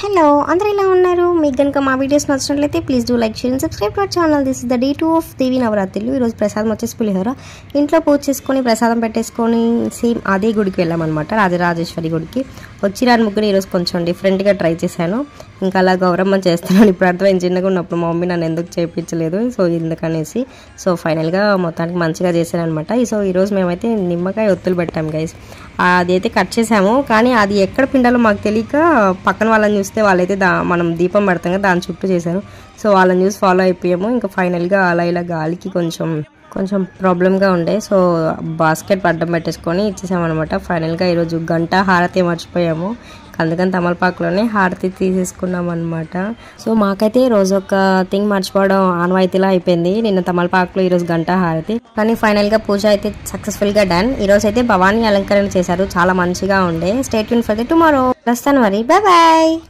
Hello అందరూ ఎలా ఉన్నారు? మీకు గనుక మా వీడియోస్ నచ్చినట్లయితే please do like share and subscribe to our channel. This is the day 2 of Devi నవరాత్రులు. ఈరోజు ప్రసాదం వచ్చేసి పులిహోర. ఇంట్లో పూజ చేసుకొని ప్రసాదం పెట్టేసుకొని సేమ్ అదే గుడికి వెళ్ళామన్నమాట, రాజరాజేశ్వరి గుడికి. వచ్చిరాని ముగ్గురు ఈరోజు కొంచెం డిఫరెంట్గా ట్రై చేశాను. ఇంకా అలా గౌరమ్మ చేస్తున్నాను. ఇప్పుడు అర్థమైంది, చిన్నగా ఉన్నప్పుడు మా మమ్మీ నన్ను ఎందుకు చేయించలేదు, సో ఎందుకనేసి. సో ఫైనల్గా మొత్తానికి మంచిగా చేశాను అనమాట. సో ఈరోజు మేమైతే నిమ్మకాయ ఒత్తులు పెట్టాము గైస్. అదైతే కట్ చేసాము, కానీ అది ఎక్కడ పిండాలో మాకు తెలియక పక్కన వాళ్ళని చూస్తే వాళ్ళైతే మనం దీపం పెడతాం కదా, దాని చుట్టూ చేశారు. సో వాళ్ళని చూసి ఫాలో అయిపోయాము. ఇంకా ఫైనల్గా అలా ఇలా గాలికి కొంచెం ప్రాబ్లంగా ఉండే, సో బాస్కెట్ అడ్డం పెట్టేసుకొని ఇచ్చేసామన్నమాట. ఫైనల్గా ఈరోజు గంట హారతి మర్చిపోయాము, అందుకని తమలపాకులోనే హారతి తీసేసుకున్నాం అనమాట. సో మాకైతే రోజు ఒక థింగ్ మర్చిపోవడం ఆనవాయితీలా అయిపోయింది. నిన్న తమలపాకులో ఈరోజు గంట హారతి, కానీ ఫైనల్గా పూజ అయితే సక్సెస్ఫుల్గా డన్. ఈరోజు అయితే భవానీ అలంకరణ చేశారు, చాలా మంచిగా ఉండే. Stay tune for the tomorrow. వస్తాను మరి, బాయ్ బాయ్.